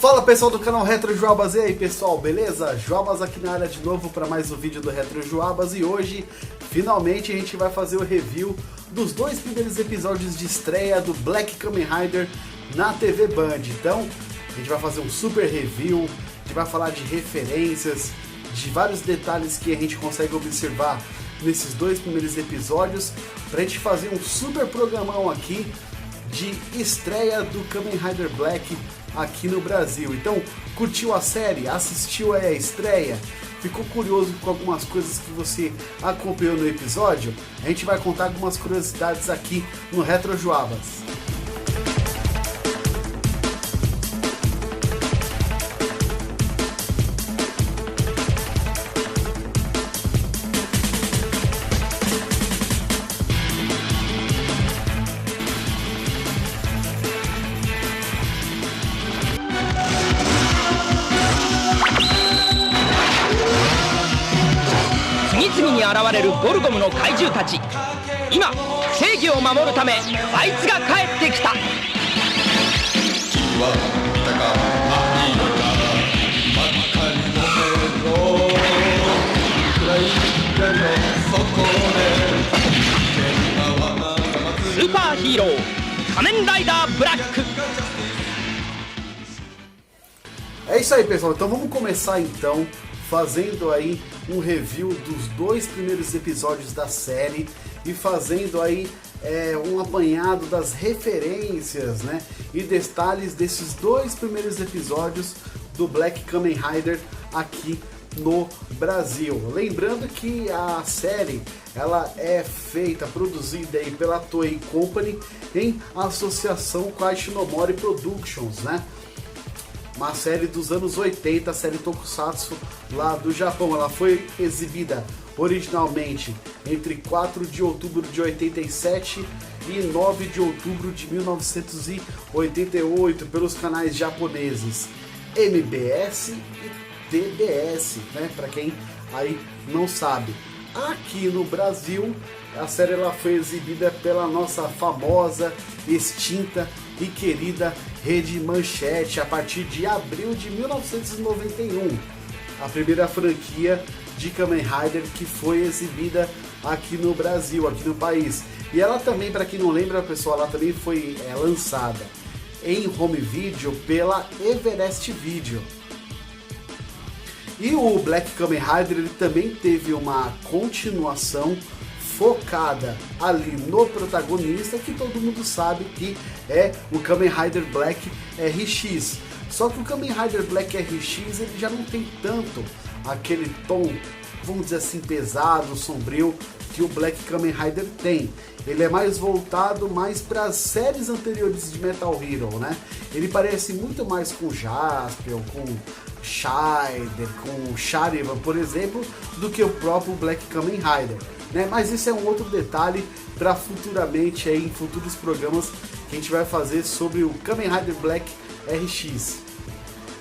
Fala pessoal do canal Retro Joabas, e aí pessoal, beleza? Joabas aqui na área de novo para mais um vídeo do Retro Joabas, e hoje finalmente a gente vai fazer o review dos dois primeiros episódios de estreia do Black Kamen Rider na TV Band. Então a gente vai fazer um super review, a gente vai falar de referências, de vários detalhes que a gente consegue observar nesses dois primeiros episódios, pra gente fazer um super programão aqui de estreia do Kamen Rider Black aqui no Brasil. Então, curtiu a série? Assistiu a estreia? Ficou curioso com algumas coisas que você acompanhou no episódio? A gente vai contar algumas curiosidades aqui no Retro Joabas.現れるゴルゴムの怪獣たち。今正義を守るためあいつが帰ってきた。スーパーヒーロー仮面ライダーブラック。É isso aí, pessoal. Então vamos começar então fazendo aí um review dos dois primeiros episódios da série e fazendo aí um apanhado das referências, né, e detalhes desses dois primeiros episódios do Black Kamen Rider aqui no Brasil. Lembrando que a série ela é produzida aí pela Toei Company em associação com a Shinomori Productions, né? Uma série dos anos 80, a série Tokusatsu lá do Japão. Ela foi exibida originalmente entre 4 de outubro de 87 e 9 de outubro de 1988 pelos canais japoneses MBS e TBS, né? Para quem aí não sabe. Aqui no Brasil, a série ela foi exibida pela nossa famosa, extinta e querida Rede Manchete a partir de abril de 1991, a primeira franquia de Kamen Rider que foi exibida aqui no Brasil, aqui no país. E ela também, para quem não lembra, pessoal, ela também foi lançada em home video pela Everest Video. E o Black Kamen Rider ele também teve uma continuação focada ali no protagonista, que todo mundo sabe que é o Kamen Rider Black RX. Só que o Kamen Rider Black RX ele já não tem tanto aquele tom, vamos dizer assim, pesado, sombrio que o Black Kamen Rider tem. Ele é mais voltado para as séries anteriores de Metal Hero, né? Ele parece muito mais com Jaspion, com Shider, com Charivan, por exemplo, do que o próprio Black Kamen Rider, né? Mas isso é um outro detalhe para futuramente aí, em futuros programas que a gente vai fazer sobre o Kamen Rider Black RX.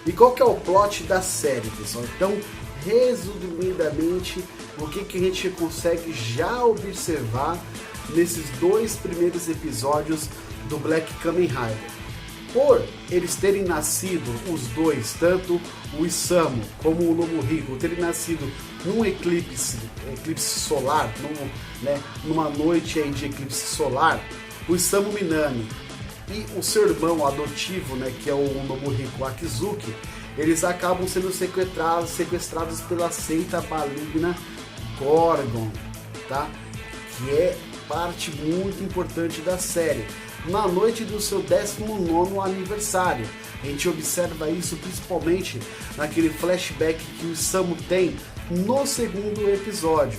E qual que é o plot da série, pessoal? Então, resumidamente, o que a gente consegue já observar nesses dois primeiros episódios do Black Kamen Rider? Por eles terem nascido, os dois, tanto o Isamu como o Nobuhiko, terem nascido num eclipse solar, numa noite aí de eclipse solar, o Isamu Minami e o seu irmão adotivo, né, que é o Nobuhiko Akizuki, eles acabam sendo sequestrados pela seita maligna Gorgon, tá? Que é parte muito importante da série. Na noite do seu 19º aniversário. A gente observa isso principalmente naquele flashback que o Isamu tem no segundo episódio.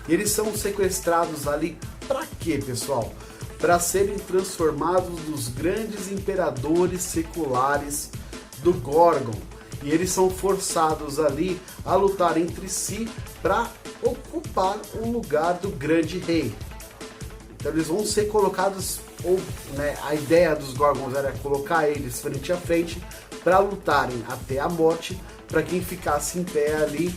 Eles são sequestrados ali para quê, pessoal? Para serem transformados nos grandes imperadores seculares do Gorgon. E eles são forçados ali a lutar entre si para ocupar o lugar do grande rei. Então eles vão ser colocados, a ideia dos Gorgons era colocar eles frente a frente para lutarem até a morte, para quem ficasse em pé ali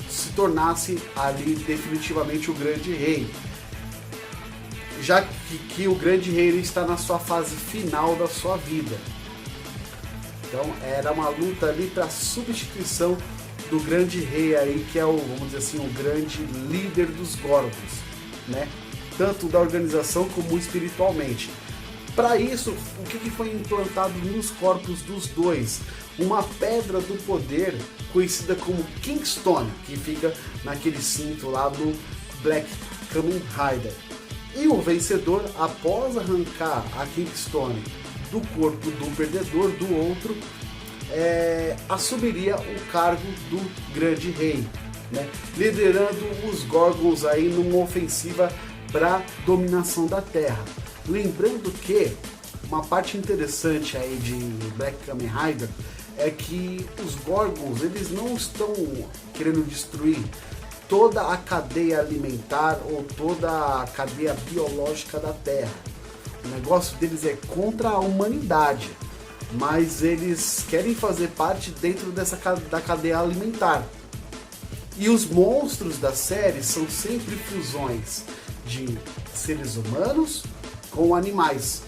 se tornasse ali definitivamente o grande rei. Já que o grande rei está na sua fase final da sua vida. Então era uma luta ali para substituição do grande rei aí, que é o, vamos dizer assim, o grande líder dos Gorgons, né? Tanto da organização como espiritualmente. Para isso, o que foi implantado nos corpos dos dois? Uma pedra do poder conhecida como Kingstone, que fica naquele cinto lá do Black Kamen Rider. E o vencedor, após arrancar a Kingstone do corpo do perdedor, do outro, assumiria o cargo do grande rei, né? Liderando os Gorgons aí numa ofensiva para dominação da Terra. Lembrando que uma parte interessante aí de Black Kamen Rider é que os Gorgons, eles não estão querendo destruir toda a cadeia alimentar ou toda a cadeia biológica da Terra. O negócio deles é contra a humanidade, mas eles querem fazer parte dentro da cadeia alimentar. E os monstros da série são sempre fusões de seres humanos com animais,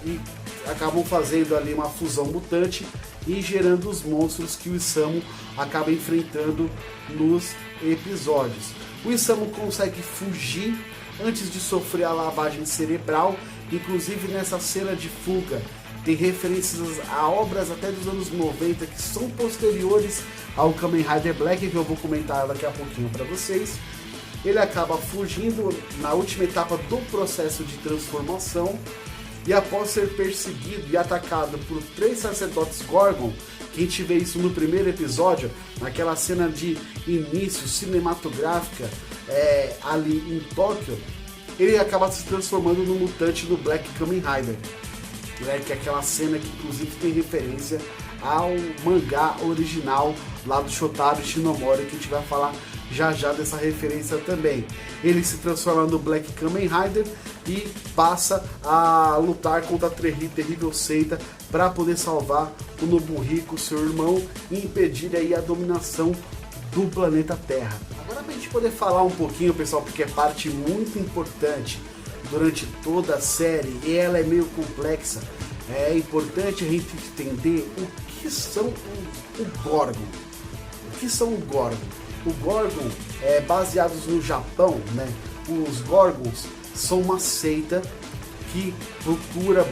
e acabam fazendo ali uma fusão mutante e gerando os monstros que o Isamu acaba enfrentando nos episódios. O Isamu consegue fugir antes de sofrer a lavagem cerebral. Inclusive nessa cena de fuga tem referências a obras até dos anos 90 que são posteriores ao Kamen Rider Black, que eu vou comentar daqui a pouquinho para vocês. Ele acaba fugindo na última etapa do processo de transformação, e após ser perseguido e atacado por 3 sacerdotes Gorgon, que a gente vê isso no primeiro episódio, naquela cena de início cinematográfica ali em Tóquio, ele acaba se transformando no mutante do Black Kamen Rider, né? Que é aquela cena que inclusive tem referência ao mangá original lá do Shotaro Shinomori, que a gente vai falar já dessa referência também. Ele se transforma no Black Kamen Rider e passa a lutar contra a terrível seita para poder salvar o Nobuhiko, seu irmão, e impedir aí a dominação do planeta Terra. Agora, para a gente poder falar um pouquinho, pessoal, porque é parte muito importante durante toda a série e ela é meio complexa, é importante a gente entender o que são o Gorgon. O que são o Gorgon? O Gorgon, baseados no Japão, né? Os Gorgons são uma seita que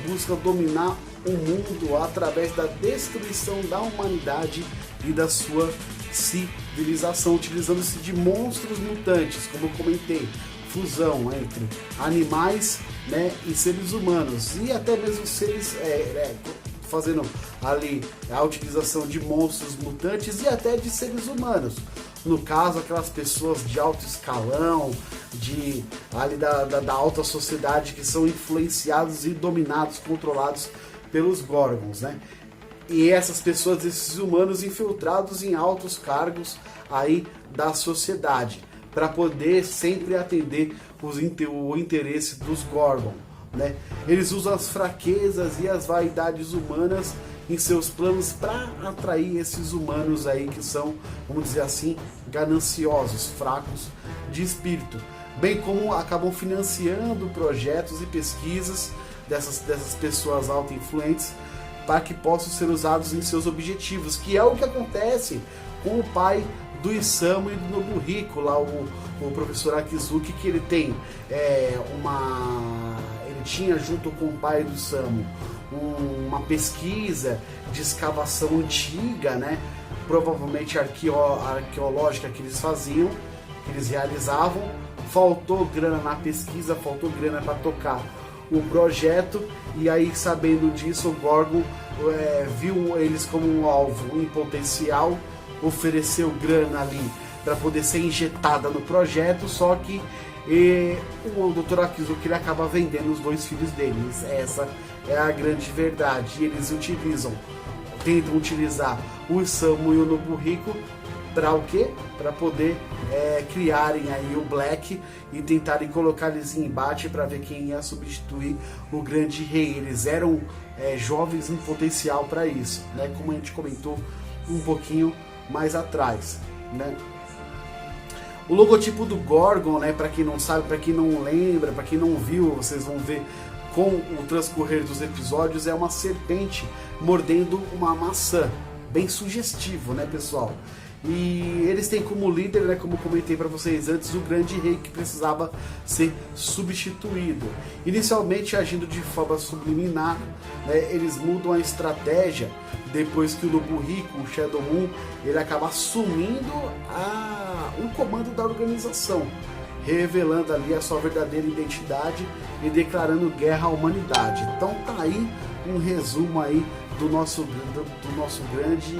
busca dominar o mundo através da destruição da humanidade e da sua civilização, utilizando-se de monstros mutantes, como eu comentei, fusão entre animais, né, e seres humanos, e até mesmo seres fazendo ali a utilização de monstros mutantes e até de seres humanos. No caso, aquelas pessoas de alto escalão, ali da alta sociedade, que são influenciados e dominados, controlados pelos Gorgons, né? E essas pessoas, esses humanos infiltrados em altos cargos aí da sociedade, para poder sempre atender o interesse dos Gorgon, né? Eles usam as fraquezas e as vaidades humanas em seus planos para atrair esses humanos aí que são, vamos dizer assim, gananciosos, fracos de espírito, bem como acabam financiando projetos e pesquisas dessas pessoas auto-influentes para que possam ser usados em seus objetivos, que é o que acontece com o pai do Isamu e do Nobuhiko, lá o professor Akizuki, que ele tem ele tinha junto com o pai do Isamu uma pesquisa de escavação antiga, né? Provavelmente arqueológica, que eles faziam, que eles realizavam. Faltou grana na pesquisa, faltou grana para tocar o projeto, e aí, sabendo disso, o Gorgon viu eles como um alvo em potencial, ofereceu grana ali para poder ser injetada no projeto, só que o Dr. Akizuki ele acaba vendendo os 2 filhos deles. Essa é a grande verdade. E eles tentam utilizar o Isamu e o Nobuhiko para o quê? Para poder criarem aí o Black e tentarem colocar eles em embate para ver quem ia substituir o grande rei. Eles eram jovens em potencial para isso, né? Como a gente comentou um pouquinho mais atrás, né? O logotipo do Gorgon, né, para quem não sabe, para quem não lembra, para quem não viu, vocês vão ver com o transcorrer dos episódios é uma serpente mordendo uma maçã. Bem sugestivo, né, pessoal? E eles têm como líder, né, como comentei para vocês antes, o grande rei que precisava ser substituído. Inicialmente agindo de forma subliminar, né, eles mudam a estratégia depois que o Lobo Rico, o Shadow Moon, ele acaba assumindo o comando da organização, revelando ali a sua verdadeira identidade e declarando guerra à humanidade. Então tá aí um resumo aí do nosso grande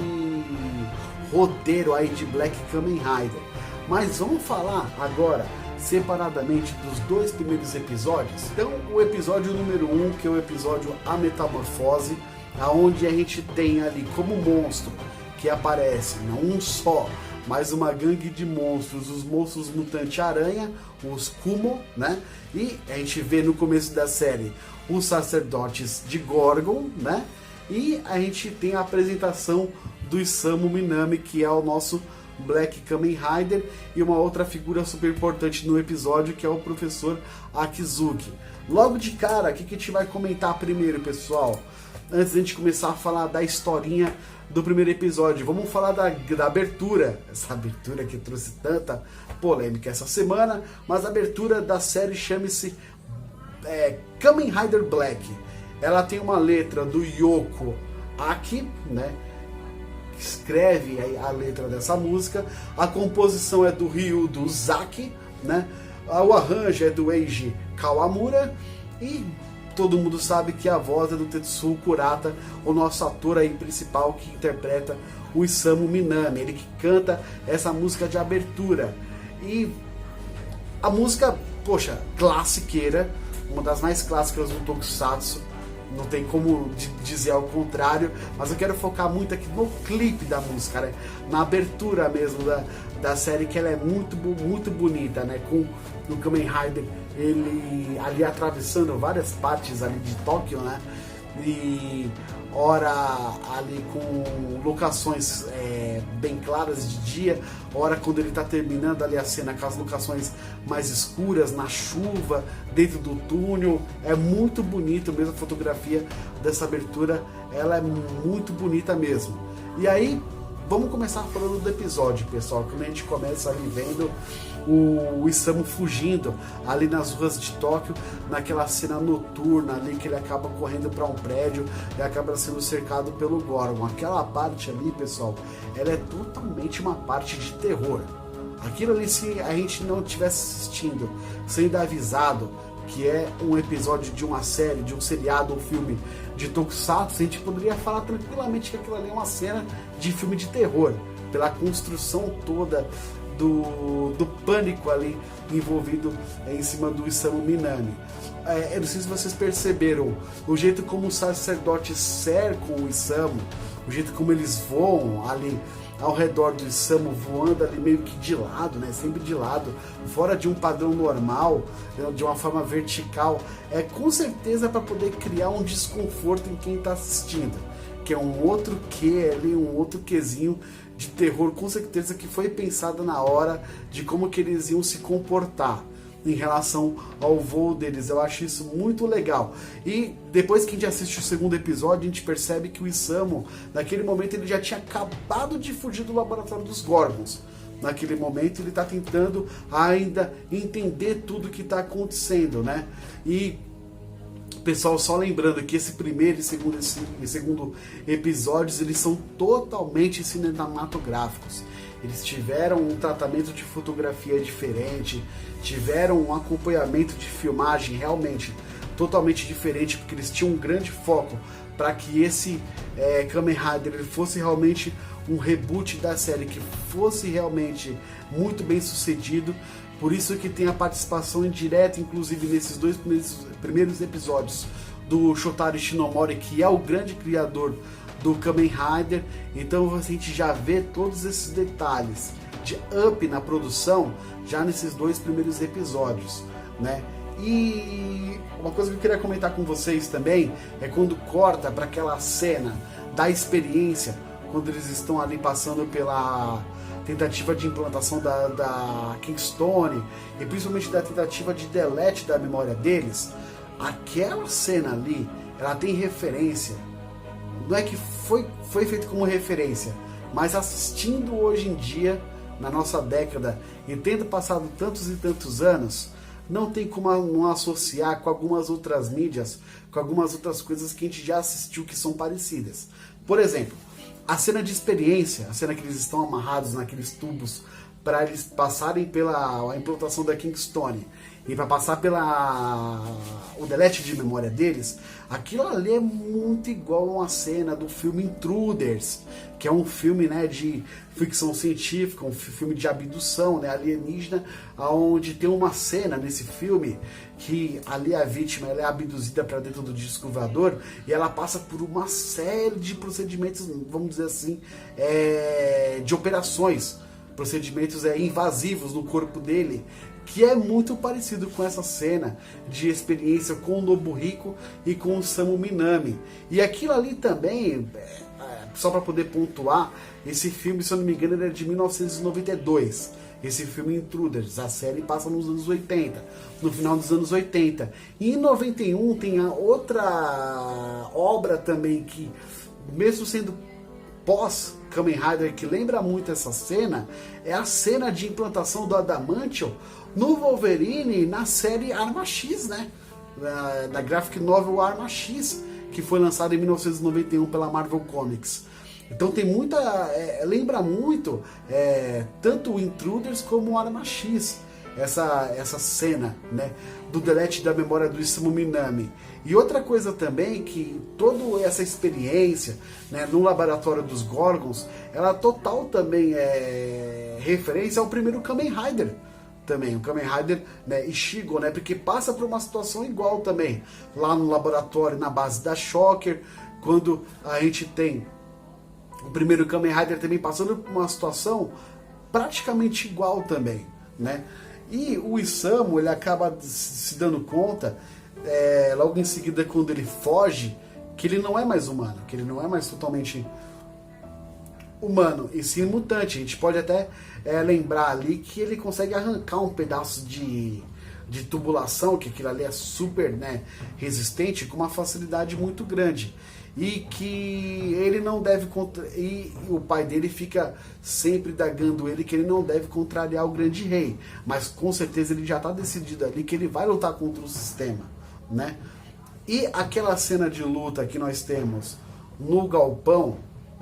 roteiro aí de Black Kamen Rider. Mas vamos falar agora separadamente dos 2 primeiros episódios. Então o episódio número 1, que é o episódio A Metamorfose, aonde a gente tem ali como monstro que aparece, não um só, mas uma gangue de monstros, os monstros mutante aranha, os Kumo, né? E a gente vê no começo da série os sacerdotes de Gorgon, né? E a gente tem a apresentação do Isamu Minami, que é o nosso Black Kamen Rider, e uma outra figura super importante no episódio, que é o professor Akizuki. Logo de cara, o que a gente vai comentar primeiro, pessoal? Antes de a gente começar a falar da historinha do primeiro episódio, vamos falar da abertura, essa abertura que trouxe tanta polêmica essa semana, mas a abertura da série chama-se Kamen Rider Black. Ela tem uma letra do Yoko Aki, né, que escreve a letra dessa música, a composição é do Ryu do Zaki, né, o arranjo é do Eiji Kawamura, e todo mundo sabe que a voz é do Tetsuo Kurata, o nosso ator aí principal que interpreta o Isamu Minami, ele que canta essa música de abertura. E a música, poxa, classiqueira, uma das mais clássicas do Tokusatsu, não tem como dizer ao contrário, mas eu quero focar muito aqui no clipe da música, né? Na abertura mesmo da série, que ela é muito bonita, né? Com o Kamen Rider, ele ali atravessando várias partes ali de Tóquio, né? E ora ali com locações bem claras de dia, ora quando ele está terminando ali a cena com as locações mais escuras, na chuva, dentro do túnel. É muito bonito mesmo a fotografia dessa abertura, ela é muito bonita mesmo. E aí, vamos começar falando do episódio, pessoal, quando a gente começa ali vendo o Isamu fugindo ali nas ruas de Tóquio, naquela cena noturna ali que ele acaba correndo para um prédio e acaba sendo cercado pelo Gorgon. Aquela parte ali, pessoal, ela é totalmente uma parte de terror. Aquilo ali, se a gente não estivesse assistindo, sendo avisado que é um episódio de uma série, de um seriado ou filme de Tokusatsu, a gente poderia falar tranquilamente que aquilo ali é uma cena de filme de terror, pela construção toda do pânico ali envolvido em cima do Isamu Minami. Eu não sei se vocês perceberam o jeito como os sacerdotes cercam o Isamu, o jeito como eles voam ali ao redor do Isamu, voando ali meio que de lado, né? Sempre de lado, fora de um padrão normal, de uma forma vertical, com certeza para poder criar um desconforto em quem está assistindo, que é um outro quê ali, um outro quezinho de terror, com certeza que foi pensado na hora de como que eles iam se comportar em relação ao voo deles. Eu acho isso muito legal. E depois que a gente assiste o segundo episódio, a gente percebe que o Isamu, naquele momento, ele já tinha acabado de fugir do laboratório dos Gorgons. Naquele momento ele está tentando ainda entender tudo que está acontecendo, né? E pessoal, só lembrando que esse primeiro e segundo episódios, eles são totalmente cinematográficos. Eles tiveram um tratamento de fotografia diferente, tiveram um acompanhamento de filmagem realmente totalmente diferente, porque eles tinham um grande foco para que esse Kamen Rider ele fosse realmente um reboot da série, que fosse realmente muito bem sucedido. Por isso que tem a participação indireta, inclusive nesses 2 primeiros episódios, do Shotaro Shinomori, que é o grande criador do Kamen Rider. Então a gente já vê todos esses detalhes de up na produção já nesses 2 primeiros episódios, né? E uma coisa que eu queria comentar com vocês também é quando corta para aquela cena da experiência, quando eles estão ali passando pela tentativa de implantação da Kingstone e principalmente da tentativa de delete da memória deles. aquela cena ali, ela tem referência, não é que foi feito como referência, mas assistindo hoje em dia, na nossa década, e tendo passado tantos e tantos anos, não tem como não associar com algumas outras mídias, com algumas outras coisas que a gente já assistiu que são parecidas. Por exemplo, a cena de experiência, a cena que eles estão amarrados naqueles tubos para eles passarem pela implantação da Kingstone e para passar pela o delete de memória deles, aquilo ali é muito igual a uma cena do filme Intruders, que é um filme, né, de ficção científica, um filme de abdução, né, alienígena, onde tem uma cena nesse filme que ali a vítima ela é abduzida para dentro do disco voador e ela passa por uma série de procedimentos, vamos dizer assim, de operações, procedimentos invasivos no corpo dele, que é muito parecido com essa cena de experiência com o Nobuhiko e com o Samu Minami. E aquilo ali também, só para poder pontuar, esse filme, se eu não me engano, ele é de 1992. Esse filme Intruders, a série passa nos anos 80, no final dos anos 80. E em 91 tem a outra obra também que, mesmo sendo pós Kamen Rider, que lembra muito essa cena, é a cena de implantação do Adamantium no Wolverine na série Arma X, né? Da graphic novel Arma X, que foi lançada em 1991 pela Marvel Comics. Então tem muita... lembra muito tanto o Intruders como o Arma X, essa cena, né, do delete da memória do Isamu Minami. E outra coisa também, que toda essa experiência, né, no laboratório dos Gorgons, ela total também é referência ao primeiro Kamen Rider também, o Kamen Rider, né, Ishigo, né, porque passa por uma situação igual também, lá no laboratório, na base da Shocker, quando a gente tem o primeiro Kamen Rider também passando por uma situação praticamente igual também, né. E o Isamu, ele acaba se dando conta, logo em seguida, quando ele foge, que ele não é mais humano, que ele não é mais totalmente humano, e sim mutante. A gente pode até lembrar ali que ele consegue arrancar um pedaço de tubulação, que aquilo ali é super, né, resistente, com uma facilidade muito grande. E que ele não deve e o pai dele fica sempre dagando ele que ele não deve contrariar o grande rei, mas com certeza ele já está decidido ali que ele vai lutar contra o sistema, né? E aquela cena de luta que nós temos no galpão,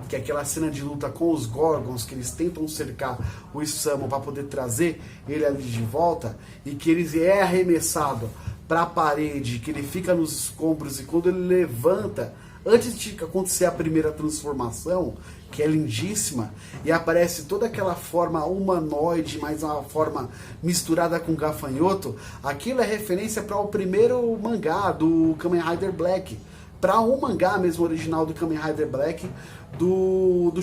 que é aquela cena de luta com os Gorgons, que eles tentam cercar o Isamu para poder trazer ele ali de volta, e que ele é arremessado para a parede, que ele fica nos escombros, e quando ele levanta, antes de acontecer a primeira transformação, que é lindíssima, e aparece toda aquela forma humanoide, mas uma forma misturada com gafanhoto, aquilo é referência para o primeiro mangá do Kamen Rider Black, para um mangá mesmo original do Kamen Rider Black, do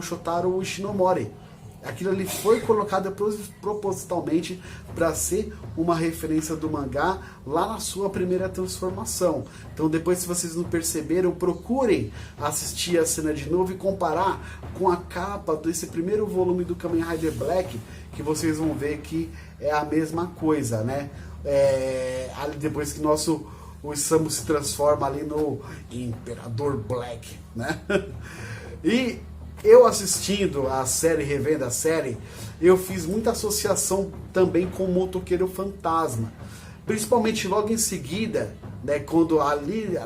Shotaro Ishinomori. Aquilo ali foi colocado propositalmente para ser uma referência do mangá lá na sua primeira transformação. Então depois, se vocês não perceberam, procurem assistir a cena de novo e comparar com a capa desse primeiro volume do Kamen Rider Black, que vocês vão ver que é a mesma coisa, né? Depois que o Isamu se transforma ali no Imperador Black, né? E eu assistindo a série, revendo a série, eu fiz muita associação também com o Motoqueiro Fantasma. Principalmente logo em seguida, né, quando ali,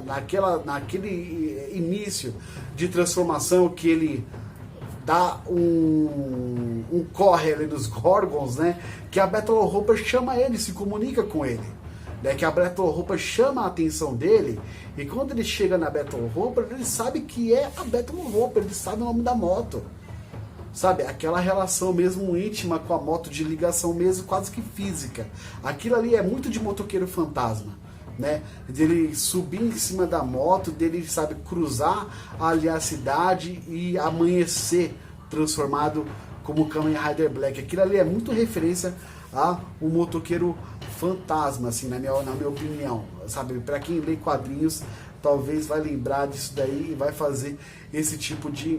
naquele início de transformação que ele dá um corre ali nos Gorgons, né, que a Battle Hopper chama ele, se comunica com ele. Que a Battle Hopper chama a atenção dele, e quando ele chega na Battle Hopper, ele sabe que é a Battle Hopper, ele sabe o nome da moto, sabe, aquela relação mesmo íntima com a moto, de ligação mesmo quase que física. Aquilo ali é muito de Motoqueiro Fantasma, né, dele subir em cima da moto, dele, sabe, cruzar ali a cidade e amanhecer transformado como Kamen Rider Black. Aquilo ali é muito referência a um Motoqueiro Fantasma, assim, na minha opinião, sabe? Para quem lê quadrinhos, talvez vai lembrar disso daí e vai fazer esse tipo de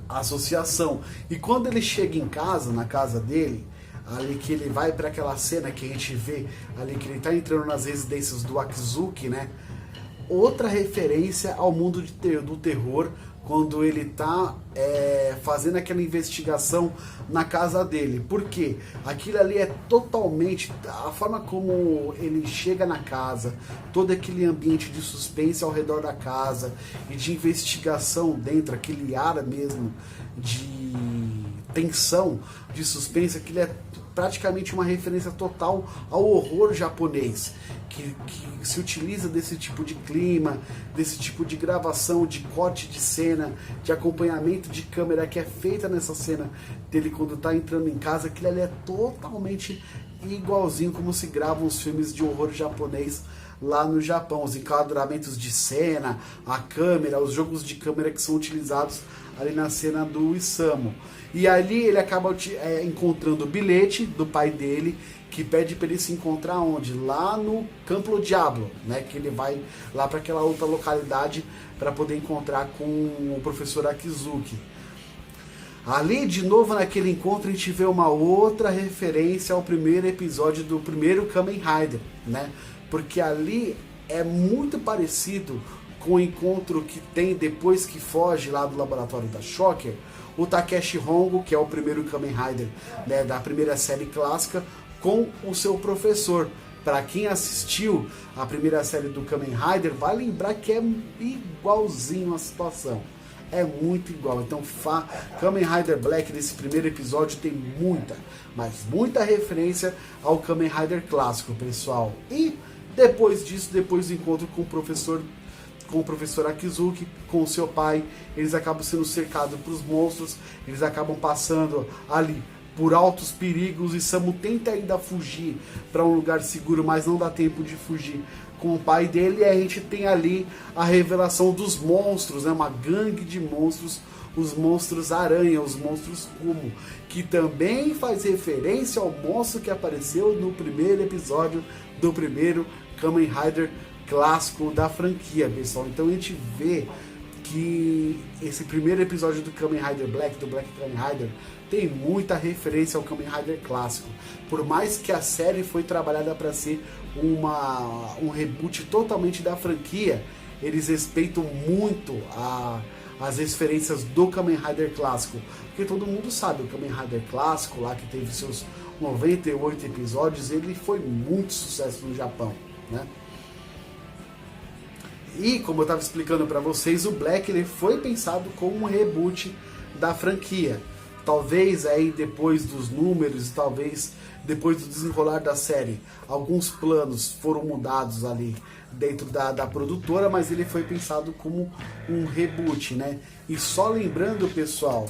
associação. E quando ele chega em casa, na casa dele, ali que ele vai para aquela cena que a gente vê ali que ele tá entrando nas residências do Akizuki, né? Outra referência ao mundo do terror, quando ele tá fazendo aquela investigação na casa dele. Porque aquilo ali é totalmente a forma como ele chega na casa, todo aquele ambiente de suspense ao redor da casa e de investigação dentro, aquele ar mesmo de tensão, de suspense, aquilo é praticamente uma referência total ao horror japonês, que se utiliza desse tipo de clima, desse tipo de gravação, de corte de cena, de acompanhamento de câmera que é feita nessa cena dele quando está entrando em casa. Aquilo ali é totalmente igualzinho como se gravam os filmes de horror japonês lá no Japão. Os enquadramentos de cena, a câmera, os jogos de câmera que são utilizados ali na cena do Isamu. E ali ele acaba encontrando o bilhete do pai dele, que pede para ele se encontrar onde? Lá no Campo Diablo, né? Que ele vai lá para aquela outra localidade para poder encontrar com o professor Akizuki. Ali, de novo, naquele encontro, a gente vê uma outra referência ao primeiro episódio do primeiro Kamen Rider, né? Porque ali é muito parecido com o encontro que tem depois que foge lá do laboratório da Shocker, o Takeshi Hongo, que é o primeiro Kamen Rider, né, da primeira série clássica, com o seu professor. Para quem assistiu a primeira série do Kamen Rider, vai lembrar que é igualzinho a situação. É muito igual. Então, Kamen Rider Black, nesse primeiro episódio, tem muita, mas muita referência ao Kamen Rider clássico, pessoal. E depois disso, depois do encontro com o professor Akizuki, com o seu pai, eles acabam sendo cercados por monstros, eles acabam passando ali por altos perigos, e Isamu tenta ainda fugir para um lugar seguro, mas não dá tempo de fugir com o pai dele, e a gente tem ali a revelação dos monstros, né? Uma gangue de monstros, os monstros aranha, os monstros Kumo, que também faz referência ao monstro que apareceu no primeiro episódio do primeiro Kamen Rider clássico da franquia, pessoal. Então a gente vê que esse primeiro episódio do Kamen Rider Black, do Black Kamen Rider, tem muita referência ao Kamen Rider clássico. Por mais que a série foi trabalhada para ser um reboot totalmente da franquia, eles respeitam muito as referências do Kamen Rider clássico, porque todo mundo sabe, o Kamen Rider clássico, lá que teve seus 98 episódios, ele foi muito sucesso no Japão, né? E como eu estava explicando para vocês, o Black ele foi pensado como um reboot da franquia. Talvez aí depois dos números, talvez depois do desenrolar da série, alguns planos foram mudados ali dentro da produtora, mas ele foi pensado como um reboot, né? E só lembrando, pessoal,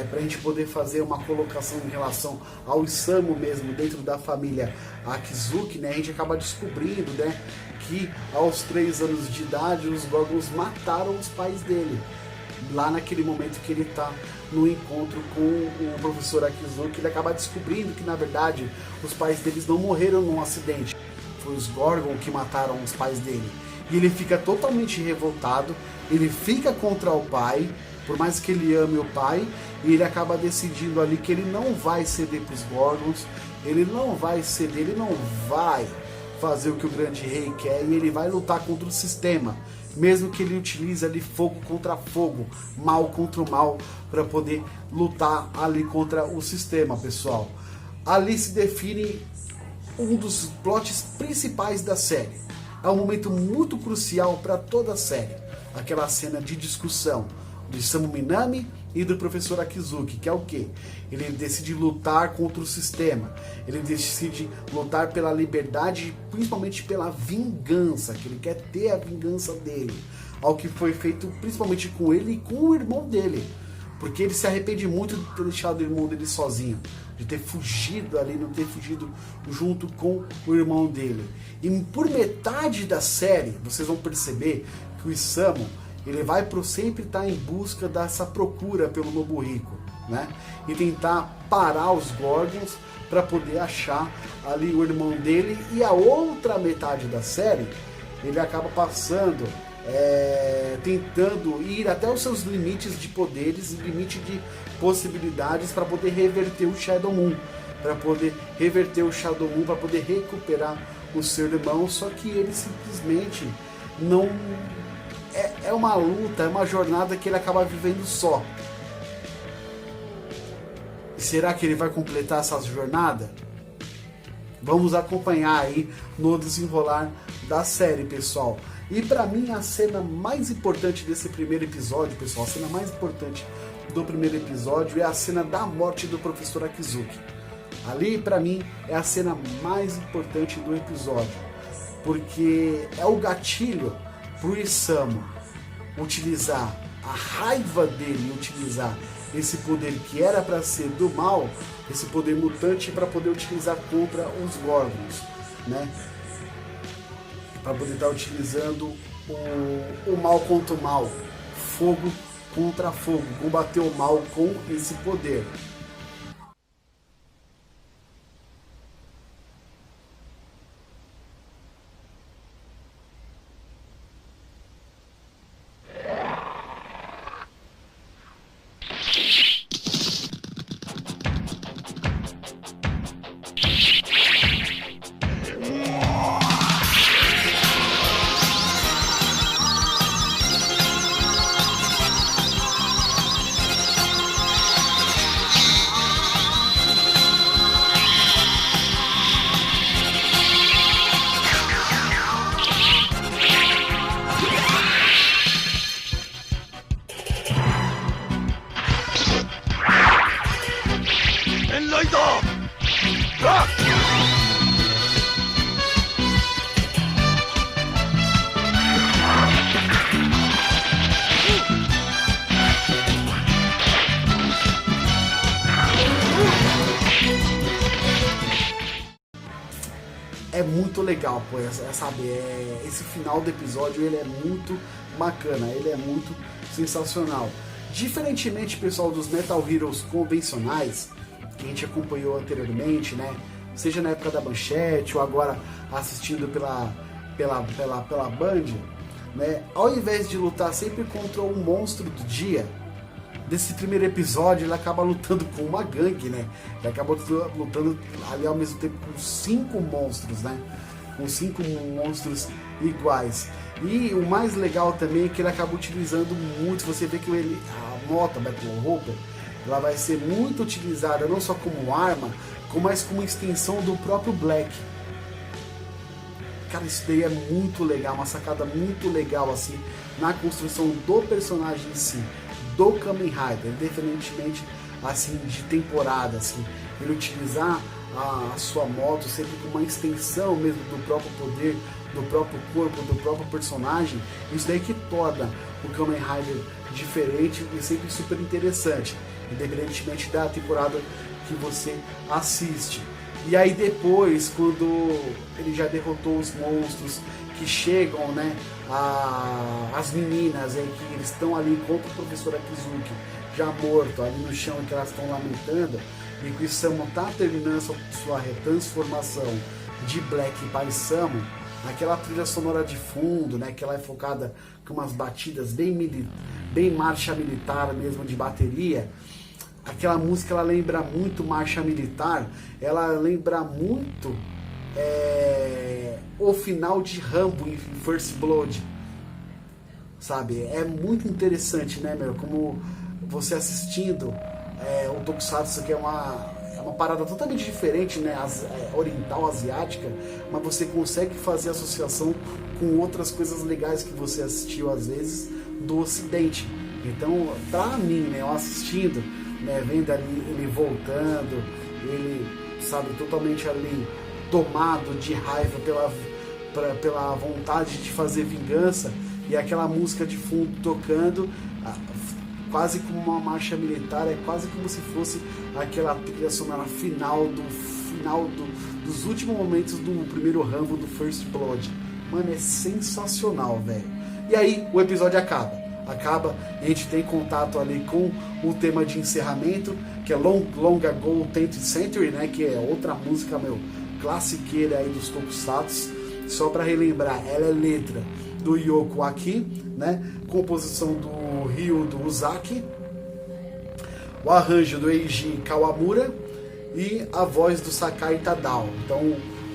para a gente poder fazer uma colocação em relação ao Isamu mesmo, dentro da família Akizuki, né? A gente acaba descobrindo, né, que aos 3 anos de idade os Gorgons mataram os pais dele, lá naquele momento que ele está no encontro com o professor Akizuki. Ele acaba descobrindo que na verdade os pais deles não morreram num acidente, foi os Gorgon que mataram os pais dele. E ele fica totalmente revoltado, ele fica contra o pai, por mais que ele ame o pai, e ele acaba decidindo ali que ele não vai ceder para os Gorgons, ele não vai ceder, ele não vai fazer o que o grande rei quer, e ele vai lutar contra o sistema, mesmo que ele utilize ali fogo contra fogo, mal contra o mal, para poder lutar ali contra o sistema, pessoal. Ali se define um dos plots principais da série. É um momento muito crucial para toda a série, aquela cena de discussão de Isamu Minami e do professor Akizuki, que é o quê? Ele decide lutar contra o sistema, ele decide lutar pela liberdade, principalmente pela vingança, que ele quer ter a vingança dele, ao que foi feito principalmente com ele e com o irmão dele, porque ele se arrepende muito de ter deixado o irmão dele sozinho, de ter fugido ali, não ter fugido junto com o irmão dele. E por metade da série, vocês vão perceber que o Isamu, ele vai sempre estar em busca dessa procura pelo Nobuhiko, né? E tentar parar os Gorgons para poder achar ali o irmão dele. E a outra metade da série, ele acaba passando, tentando ir até os seus limites de poderes e limite de possibilidades para poder reverter o Shadow Moon, para poder reverter o Shadow Moon, para poder recuperar o seu irmão, só que ele simplesmente não... É uma luta, é uma jornada que ele acaba vivendo só. E será que ele vai completar essa jornada? Vamos acompanhar aí no desenrolar da série, pessoal. E para mim a cena mais importante desse primeiro episódio, pessoal, a cena mais importante do primeiro episódio é a cena da morte do professor Akizuki. Ali, para mim, é a cena mais importante do episódio, porque é o gatilho pro Isamu utilizar a raiva dele, utilizar esse poder que era para ser do mal, esse poder mutante, para poder utilizar contra os Gorgons, né? Para poder estar utilizando o mal contra o mal, fogo contra fogo, combater o mal com esse poder. É muito legal, pô, sabe, esse final do episódio ele é muito bacana, ele é muito sensacional. Diferentemente, pessoal, dos Metal Heroes convencionais, que a gente acompanhou anteriormente, né, seja na época da Manchete ou agora assistindo pela Band, né, ao invés de lutar sempre contra um monstro do dia, desse primeiro episódio ele acaba lutando com uma gangue, né? Ele acaba lutando ali ao mesmo tempo com 5 monstros, né? Com 5 monstros iguais. E o mais legal também é que ele acaba utilizando muito. Você vê que a moto Battle Hopper, ela vai ser muito utilizada não só como arma, mas como extensão do próprio Black. Cara, isso daí é muito legal, uma sacada muito legal assim na construção do personagem em si, do Kamen Rider, independentemente assim de temporada, assim, ele utilizar a sua moto sempre como uma extensão mesmo do próprio poder, do próprio corpo, do próprio personagem. Isso daí que torna o Kamen Rider diferente e sempre super interessante, independentemente da temporada que você assiste. E aí depois, quando ele já derrotou os monstros que chegam, né, as meninas, que eles estão ali contra o professor Akizuki, já morto, ali no chão, que elas estão lamentando, e que o Isamu está terminando sua transformação de Black para Isamu, aquela trilha sonora de fundo, né, que ela é focada com umas batidas bem marcha militar mesmo, de bateria. Aquela música, ela lembra muito marcha militar, ela lembra muito o final de Rambo em First Blood, sabe? É muito interessante, né, meu? Como você assistindo o Tokusatsu, que é uma parada totalmente diferente, né? Oriental, asiática, mas você consegue fazer associação com outras coisas legais que você assistiu, às vezes, do Ocidente. Então, pra mim, né, eu assistindo, né, vendo ali ele voltando, ele, sabe, totalmente ali tomado de raiva pela vontade de fazer vingança, e aquela música de fundo tocando, quase como uma marcha militar, é quase como se fosse aquela trilha sonora final dos últimos momentos do primeiro Rambo, do First Blood. Mano, é sensacional, velho. E aí o episódio acaba, e a gente tem contato ali com o tema de encerramento, que é Long Ago 10th Century, né, que é outra música, meu, classiqueira aí dos Tokusatsu. Só para relembrar, ela é letra do Yoko Aki, né, composição do Ryo do Uzaki, o arranjo do Eiji Kawamura e a voz do Sakai Tadao. Então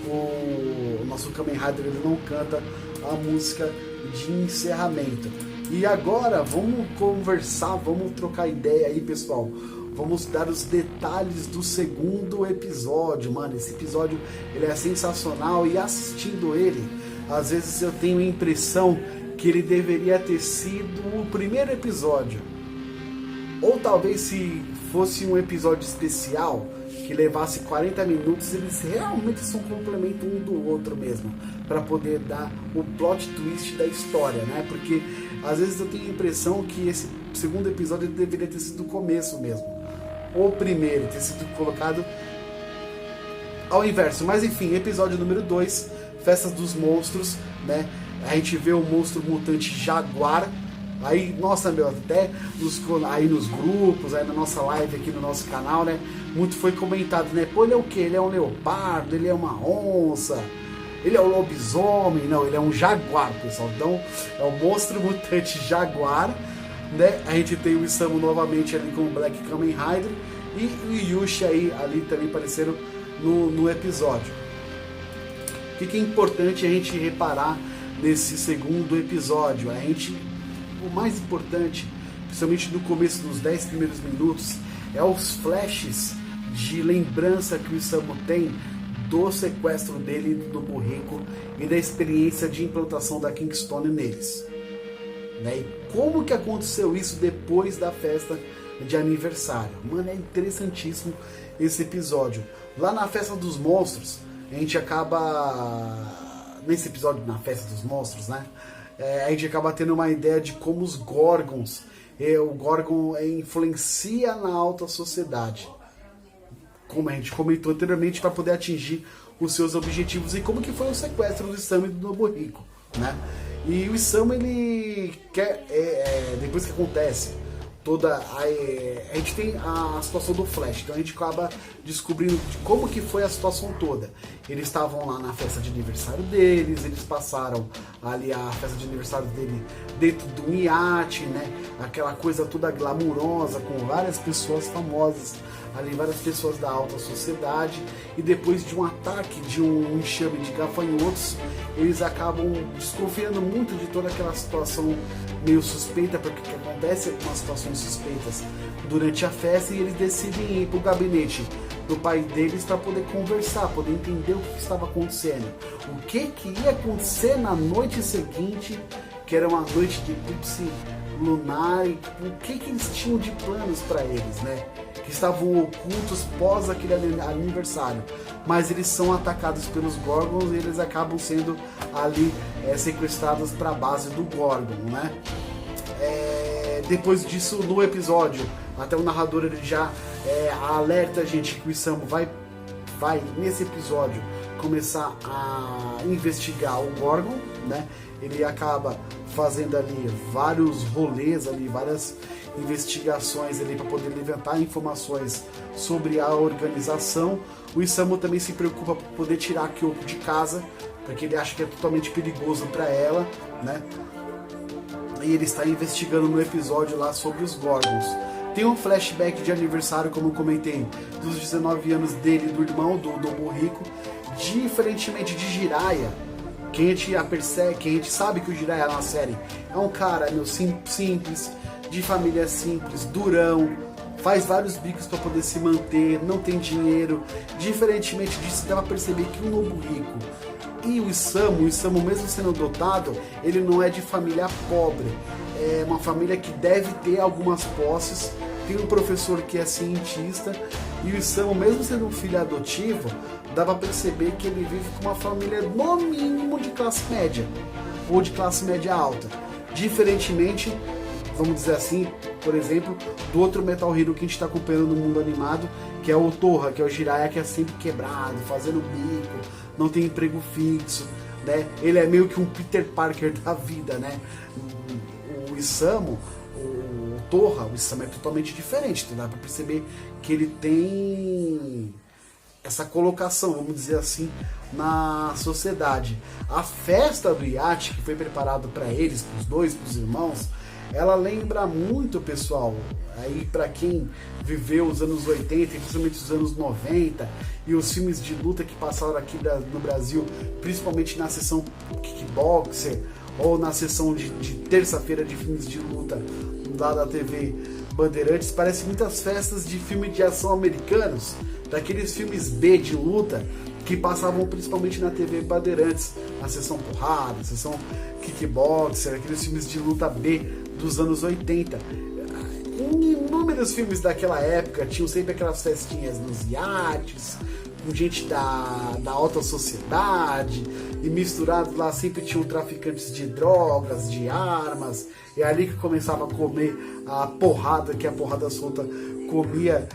o nosso Kamen Rider ele não canta a música de encerramento. E agora vamos conversar, vamos trocar ideia aí, pessoal. Vamos dar os detalhes do segundo episódio. Mano, esse episódio ele é sensacional, e assistindo ele, às vezes eu tenho a impressão que ele deveria ter sido o primeiro episódio. Ou talvez se fosse um episódio especial que levasse 40 minutos, eles realmente são complemento um do outro mesmo, para poder dar o plot twist da história, né? Porque às vezes eu tenho a impressão que esse segundo episódio deveria ter sido o começo mesmo, ou o primeiro, ter sido colocado ao inverso. Mas enfim, episódio número 2, Festas dos Monstros, né? A gente vê o monstro mutante Jaguar. Aí, nossa, meu, até aí nos grupos, aí na nossa live aqui no nosso canal, né? Muito foi comentado, né? Pô, ele é o quê? Ele é um leopardo, ele é uma onça, ele é um lobisomem. Não, ele é um jaguar, pessoal. Então, é o monstro mutante Jaguar, né? A gente tem o Isamu novamente ali com o Black Kamen Rider, e o Yushi aí, ali também apareceram no episódio. O que é importante a gente reparar nesse segundo episódio? O mais importante, principalmente no começo dos 10 primeiros minutos, é os flashes de lembrança que o Isamu tem do sequestro dele do burrico e da experiência de implantação da Kingstone neles, né? E como que aconteceu isso depois da festa de aniversário. Mano, é interessantíssimo esse episódio. Lá na Festa dos Monstros, a gente acaba... Nesse episódio, na Festa dos Monstros, né? A gente acaba tendo uma ideia de como os Gorgons, o Gorgon influencia na alta sociedade, como a gente comentou anteriormente, para poder atingir os seus objetivos, e como que foi o sequestro do Isamu e do Nobuhiko, né? E o Isamu, ele quer, depois que acontece toda a gente tem a situação do Flash, então a gente acaba descobrindo de como que foi a situação toda. Eles estavam lá na festa de aniversário deles, eles passaram ali a festa de aniversário dele dentro de um iate, né? Aquela coisa toda glamurosa, com várias pessoas famosas ali, várias pessoas da alta sociedade, e depois de um ataque, de um enxame de gafanhotos, eles acabam desconfiando muito de toda aquela situação meio suspeita, porque o que acontece com as situações suspeitas durante a festa, e eles decidem ir para o gabinete do pai deles para poder conversar, poder entender o que estava acontecendo, o que ia acontecer na noite seguinte, que era uma noite de eclipse lunar, e o que eles tinham de planos para eles, né? Que estavam ocultos pós aquele aniversário, mas eles são atacados pelos Gorgons, e eles acabam sendo ali sequestrados para a base do Gorgon, né? Depois disso, no episódio, até o narrador ele já alerta a gente que o Isamu vai nesse episódio começar a investigar o Gorgon, né? Ele acaba fazendo ali vários rolês ali, várias investigações ali para poder levantar informações sobre a organização. O Isamu também se preocupa por poder tirar a Kyoko de casa, porque ele acha que é totalmente perigoso para ela, né? E ele está investigando no episódio lá sobre os Gorgons. Tem um flashback de aniversário, como eu comentei, dos 19 anos dele, do irmão do Nobuhiko. Diferentemente de Jiraiya, quem a gente sabe que o Jiraiya na série é um cara simples, de família simples, durão, faz vários bicos para poder se manter, não tem dinheiro. Diferentemente disso, dá para perceber que o Nobuhiko e o Isamu mesmo sendo dotado, ele não é de família pobre, é uma família que deve ter algumas posses. Tem um professor que é cientista, e o Isamu, mesmo sendo um filho adotivo, dá pra perceber que ele vive com uma família no mínimo de classe média, ou de classe média alta. Diferentemente, vamos dizer assim, por exemplo, do outro Metal Hero que a gente está acompanhando no mundo animado, que é o Torra, que é o Jiraiya, que é sempre quebrado, fazendo bico, não tem emprego fixo, né? Ele é meio que um Peter Parker da vida, né? O Isamu, o Torra, o Isamu é totalmente diferente, então dá pra perceber que ele tem essa colocação, vamos dizer assim, na sociedade. A festa do iate que foi preparado para eles, para os dois, para os irmãos, ela lembra muito, pessoal, aí para quem viveu os anos 80, principalmente os anos 90, e os filmes de luta que passaram aqui no Brasil, principalmente na sessão Kickboxer, ou na sessão de terça-feira de filmes de luta lá da TV Bandeirantes, parece muitas festas de filme de ação americanos, daqueles filmes B de luta que passavam principalmente na TV Bandeirantes, na sessão porrada, sessão Kickboxer, aqueles filmes de luta B dos anos 80. Inúmeros filmes daquela época tinham sempre aquelas festinhas nos iates, com gente da alta sociedade, e misturado lá sempre tinham traficantes de drogas, de armas, é ali que começava a comer a porrada, que a porrada solta comia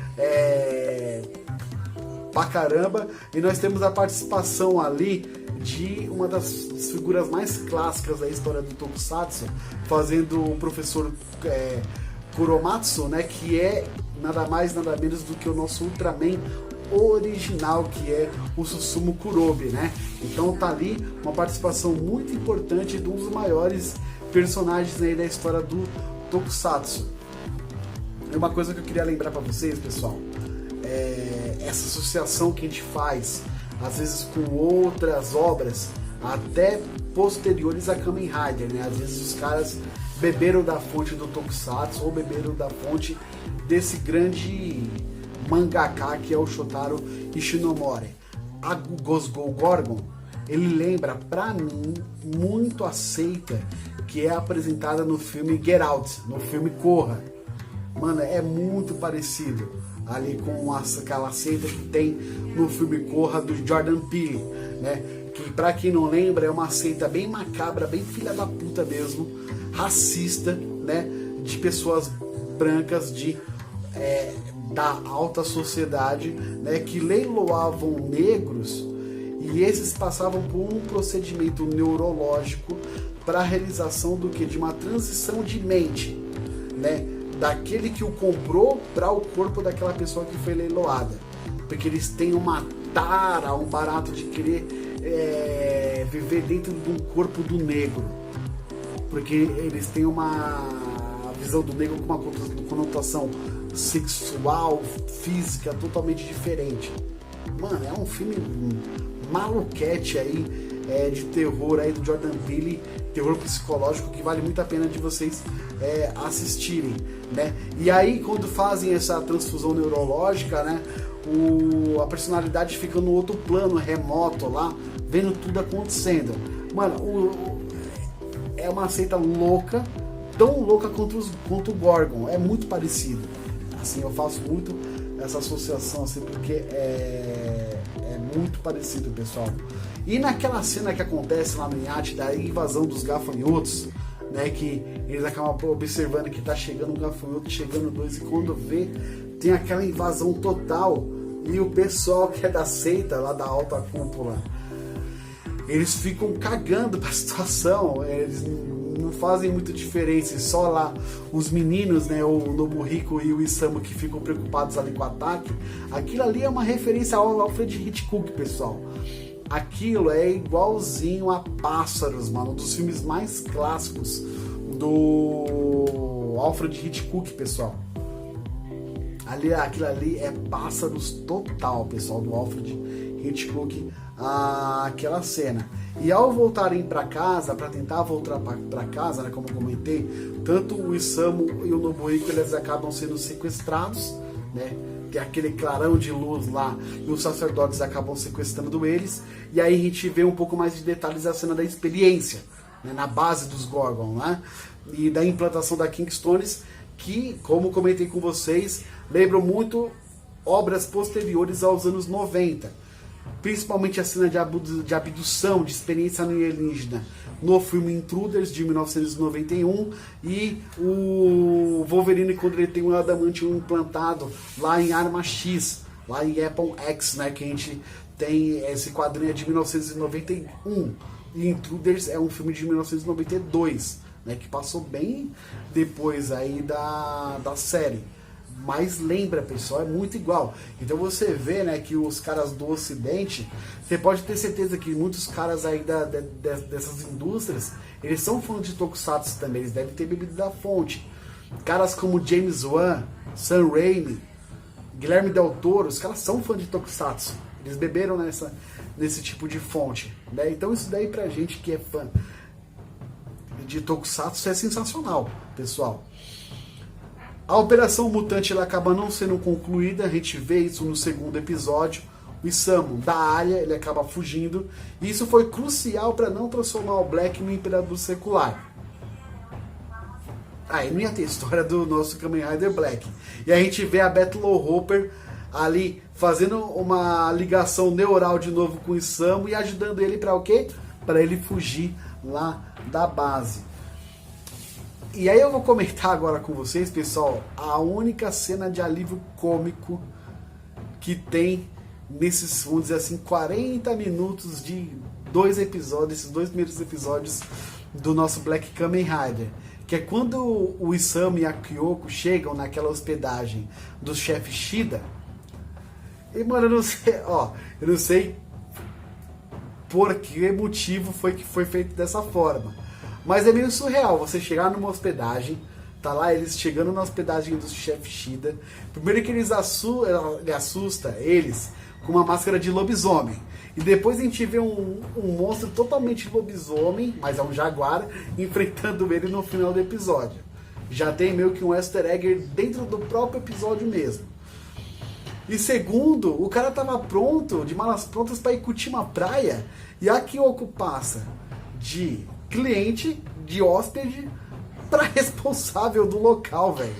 pra caramba. E nós temos a participação ali de uma das figuras mais clássicas da história do Tokusatsu, fazendo o professor Kuromatsu, né, que é nada mais nada menos do que o nosso Ultraman original, que é o Susumu Kurobe, né? Então tá ali uma participação muito importante de um dos maiores personagens aí da história do Tokusatsu. É uma coisa que eu queria lembrar para vocês, pessoal, essa associação que a gente faz às vezes com outras obras até posteriores a Kamen Rider, né? Às vezes os caras beberam da fonte do Tokusatsu ou beberam da fonte desse grande mangaka que é o Shotaro Ishinomori. A Gosgou Gorgon, ele lembra pra mim muito a seita que é apresentada no filme Get Out, no filme Corra. Mano, é muito parecido ali com aquela seita que tem no filme Corra do Jordan Peele, né? Que pra quem não lembra é uma seita bem macabra, bem filha da puta mesmo, racista, né? De pessoas brancas da alta sociedade, né? Que leiloavam negros, e esses passavam por um procedimento neurológico para a realização do que? De uma transição de mente, né? Daquele que o comprou para o corpo daquela pessoa que foi leiloada, porque eles têm uma tara, um barato de querer viver dentro de um corpo do negro, porque eles têm uma visão do negro com uma conotação sexual, física totalmente diferente. Mano, é um filme maluquete aí, de terror aí do Jordan Peele, terror psicológico, que vale muito a pena de vocês assistirem, né? E aí quando fazem essa transfusão neurológica, né, a personalidade fica no outro plano remoto lá, vendo tudo acontecendo. Mano, é uma seita louca, tão louca quanto o Gorgon, é muito parecido. Assim, eu faço muito essa associação, assim, porque é muito parecido, pessoal. E naquela cena que acontece lá no iate da invasão dos gafanhotos, né, que eles acabam observando que tá chegando um gafanhoto, chegando dois, e quando vê, tem aquela invasão total, e o pessoal que é da seita, lá da alta cúpula, eles ficam cagando pra situação, eles não fazem muita diferença, só lá os meninos, né, o Nobuhiko e o Isamu, que ficam preocupados ali com o ataque. Aquilo ali é uma referência ao Alfred Hitchcock, pessoal. Aquilo é igualzinho a Pássaros, mano, um dos filmes mais clássicos do Alfred Hitchcock, pessoal. Aquilo ali é Pássaros total, pessoal, do Alfred Hitchcock, aquela cena. E ao voltarem para casa, para tentar voltar para casa, né, como eu comentei, tanto o Isamu e o Nobuhiko, eles acabam sendo sequestrados, né? Tem aquele clarão de luz lá, e os sacerdotes acabam sequestrando eles, e aí a gente vê um pouco mais de detalhes da cena da experiência, né, na base dos Gorgon, né? E da implantação da Kingstones, que, como comentei com vocês, lembram muito obras posteriores aos anos 90, principalmente a cena de abdução, de experiência alienígena no filme Intruders de 1991, e o Wolverine quando ele tem um adamantium implantado lá em Arma X, lá em Weapon X, né, que a gente tem esse quadrinho de 1991, e Intruders é um filme de 1992, né, que passou bem depois aí da série. mas lembra, pessoal, é muito igual. Então você vê, né, que os caras do Ocidente, você pode ter certeza que muitos caras aí dessas indústrias, eles são fãs de Tokusatsu também, eles devem ter bebido da fonte. Caras como James Wan, Sam Raimi, Guilherme Del Toro, os caras são fãs de Tokusatsu. Eles beberam nesse tipo de fonte, né? Então isso daí pra gente que é fã de Tokusatsu é sensacional, pessoal. A Operação Mutante ela acaba não sendo concluída, a gente vê isso no segundo episódio. O Isamu da área, ele acaba fugindo, e isso foi crucial para não transformar o Black no Imperador Secular. Aí não ia ter história do nosso Kamen Rider Black. E a gente vê a Battle Hopper ali fazendo uma ligação neural de novo com o Isamu e ajudando ele para o quê? Para ele fugir lá da base. E aí eu vou comentar agora com vocês, pessoal, a única cena de alívio cômico que tem nesses, vamos dizer assim, 40 minutos de dois episódios, esses dois primeiros episódios do nosso Black Kamen Rider. Que é quando o Isamu e a Kyoko chegam naquela hospedagem do chefe Shida. E, mano, eu não sei por que motivo foi que foi feito dessa forma. Mas é meio surreal você chegar numa hospedagem, tá lá eles chegando na hospedagem do chefe Shida. Primeiro que ele assusta eles com uma máscara de lobisomem. E depois a gente vê um monstro totalmente lobisomem, mas é um jaguar, enfrentando ele no final do episódio. Já tem meio que um easter egg dentro do próprio episódio mesmo. E segundo, o cara tava pronto, de malas prontas para ir curtir uma praia, e a Kyoko passa de cliente, de hóspede, para responsável do local, velho.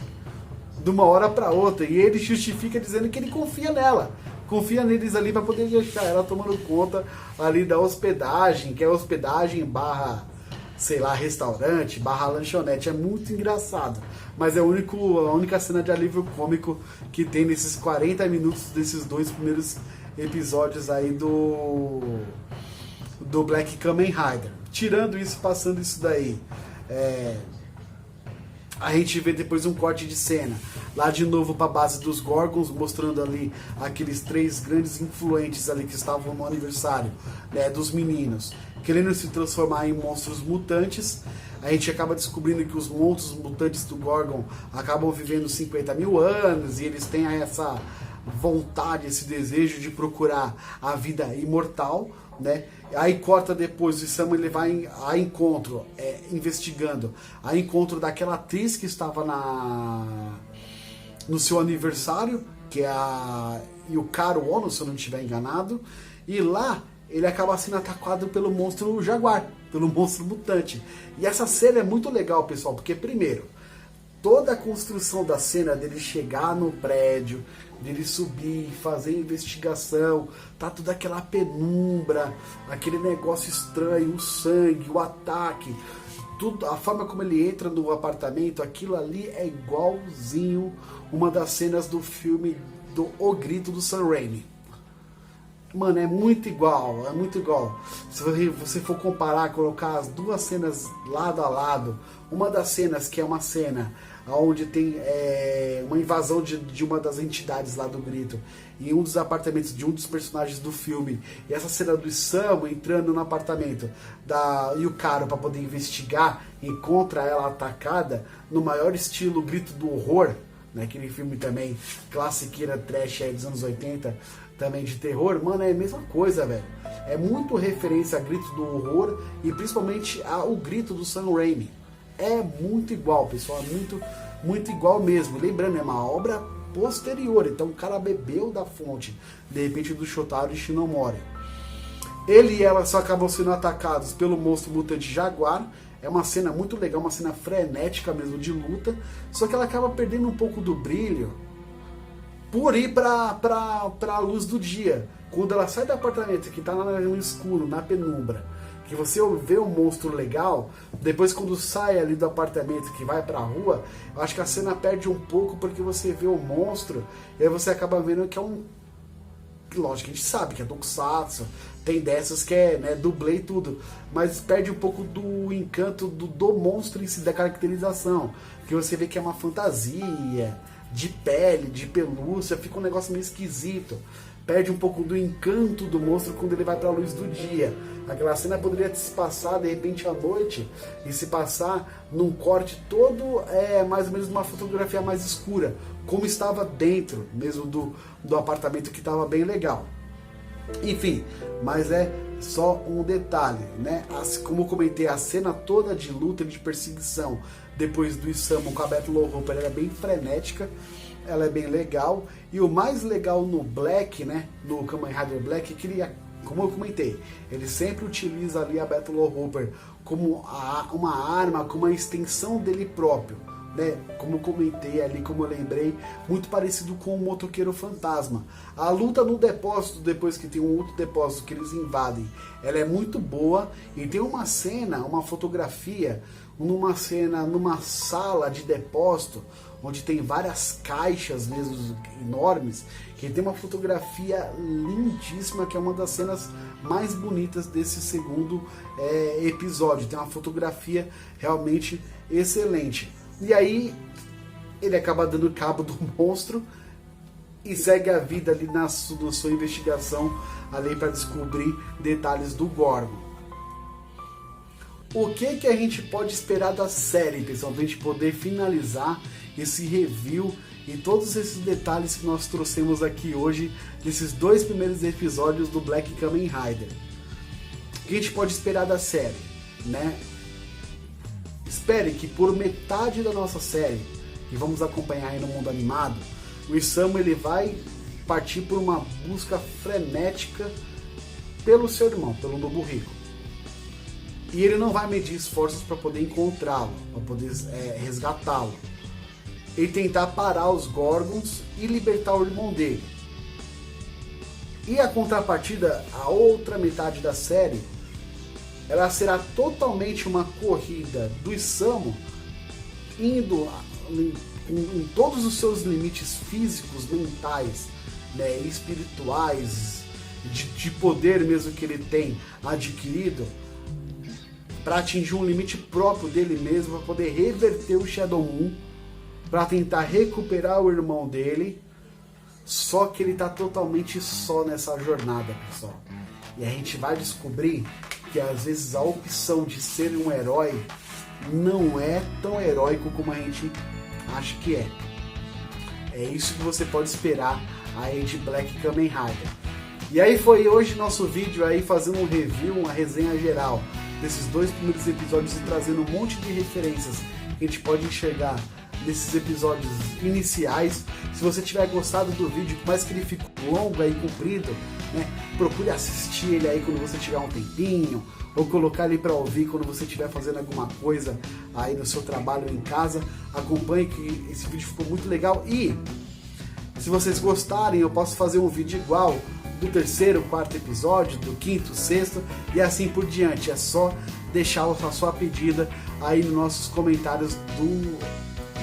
De uma hora para outra. E ele justifica dizendo que ele confia nela. Confia neles ali para poder deixar ela tomando conta ali da hospedagem, que é hospedagem barra, sei lá, restaurante, barra lanchonete. É muito engraçado. Mas é a única cena de alívio cômico que tem nesses 40 minutos desses dois primeiros episódios aí do Black Kamen Rider. Tirando isso, passando isso daí, a gente vê depois um corte de cena lá de novo para a base dos Gorgons, mostrando ali aqueles três grandes influentes ali que estavam no aniversário, né, dos meninos, querendo se transformar em monstros mutantes. A gente acaba descobrindo que os monstros mutantes do Gorgon acabam vivendo 50 mil anos e eles têm essa vontade, esse desejo de procurar a vida imortal, né? Aí corta depois, o Isamu ele vai a encontro, investigando, a encontro daquela atriz que estava no seu aniversário, que é a Yukaro Ono, se eu não estiver enganado, e lá ele acaba sendo atacado pelo monstro jaguar, pelo monstro mutante. E essa cena é muito legal, pessoal, porque primeiro, toda a construção da cena dele chegar no prédio, dele subir, fazer investigação, tá toda aquela penumbra, aquele negócio estranho, o sangue, o ataque, tudo, a forma como ele entra no apartamento, aquilo ali é igualzinho uma das cenas do filme do O Grito do Sam Raimi. Mano, é muito igual, é muito igual. Se você for comparar, colocar as duas cenas lado a lado, uma das cenas que é uma cena onde tem uma invasão de uma das entidades lá do Grito, em um dos apartamentos de um dos personagens do filme, e essa cena do Isamu entrando no apartamento da Yukaro para poder investigar, encontra ela atacada, no maior estilo Grito do Horror, né, aquele filme também, classiqueira trash aí dos anos 80, também de terror, mano, é a mesma coisa, velho. É muito referência a Grito do Horror e principalmente ao Grito do Sam Raimi. É muito igual, pessoal, é muito, muito igual mesmo. Lembrando, é uma obra posterior, então o cara bebeu da fonte, de repente, do Shotaro Shinomori. Ele e ela só acabam sendo atacados pelo monstro mutante jaguar. É uma cena muito legal, uma cena frenética mesmo de luta, só que ela acaba perdendo um pouco do brilho por ir para a luz do dia. Quando ela sai do apartamento, que está no escuro, na penumbra, que você vê um monstro legal, depois quando sai ali do apartamento, que vai para a rua, eu acho que a cena perde um pouco, porque você vê o monstro, e aí você acaba vendo que é um... Lógico, a gente sabe que é Tokusatsu, tem dessas que é, né, dublê e tudo, mas perde um pouco do encanto do monstro em si, da caracterização, que você vê que é uma fantasia, de pele, de pelúcia, fica um negócio meio esquisito. Perde um pouco do encanto do monstro quando ele vai para a luz do dia. Aquela cena poderia se passar de repente à noite e se passar num corte todo, mais ou menos uma fotografia mais escura, como estava dentro mesmo do apartamento, que estava bem legal. Enfim, mas é só um detalhe, né? Como eu comentei, a cena toda de luta, de perseguição depois do Isamu com a Battle Hopper, ela é bem frenética, ela é bem legal. E o mais legal no Black, né, no Kamen Rider Black, é que ele, como eu comentei, ele sempre utiliza ali a Battle Hopper como uma arma, como uma extensão dele próprio, né? Como eu comentei ali, como eu lembrei, muito parecido com o Motoqueiro Fantasma. A luta no depósito, depois que tem um outro depósito que eles invadem, ela é muito boa. E tem uma cena, uma fotografia, numa sala de depósito, onde tem várias caixas mesmo enormes, que tem uma fotografia lindíssima, que é uma das cenas mais bonitas desse segundo episódio. Tem uma fotografia realmente excelente. E aí ele acaba dando cabo do monstro e segue a vida ali na sua investigação ali para descobrir detalhes do Gorgon. O que a gente pode esperar da série, pessoal, para a gente poder finalizar esse review e todos esses detalhes que nós trouxemos aqui hoje nesses 2 primeiros episódios do Black Kamen Rider? O que a gente pode esperar da série, né? Espere que por metade da nossa série, que vamos acompanhar aí no mundo animado, o Isamu ele vai partir por uma busca frenética pelo seu irmão, pelo Nobuhiko. E ele não vai medir esforços para poder encontrá-lo, para poder resgatá-lo. E tentar parar os Gorgons e libertar o irmão dele. E a contrapartida, a outra metade da série, ela será totalmente uma corrida do Isamu indo em todos os seus limites físicos, mentais, né, espirituais, de poder mesmo que ele tem adquirido, para atingir um limite próprio dele mesmo, para poder reverter o Shadow Moon, para tentar recuperar o irmão dele. Só que ele está totalmente só nessa jornada, pessoal. E a gente vai descobrir que às vezes a opção de ser um herói não é tão heróico como a gente acha que é. É isso que você pode esperar aí de Black Kamen Rider. E aí foi hoje nosso vídeo aí fazendo um review, uma resenha geral desses 2 primeiros episódios e trazendo um monte de referências que a gente pode enxergar nesses episódios iniciais. Se você tiver gostado do vídeo, por mais que ele fique longo aí, comprido, né, procure assistir ele aí quando você tiver um tempinho, ou colocar ele para ouvir quando você estiver fazendo alguma coisa aí no seu trabalho em casa. Acompanhe, que esse vídeo ficou muito legal. E se vocês gostarem, eu posso fazer um vídeo igual do 3º, 4º episódio, do 5º, 6º e assim por diante. É só deixar a sua pedida aí nos nossos comentários do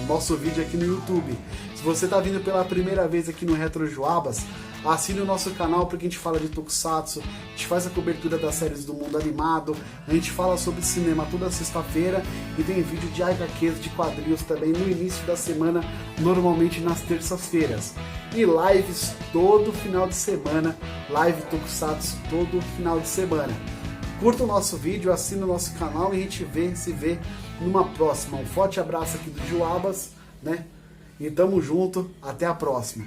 nosso vídeo aqui no YouTube. Se você está vindo pela primeira vez aqui no Retro Joabas, assine o nosso canal, porque a gente fala de Tokusatsu, a gente faz a cobertura das séries do mundo animado, a gente fala sobre cinema toda sexta-feira e tem vídeo de HQs, de quadrinhos também no início da semana, normalmente nas terças-feiras. E lives todo final de semana, live Tokusatsu todo final de semana. Curta o nosso vídeo, assina o nosso canal e a gente se vê numa próxima. Um forte abraço aqui do Joabas, né? E tamo junto, até a próxima.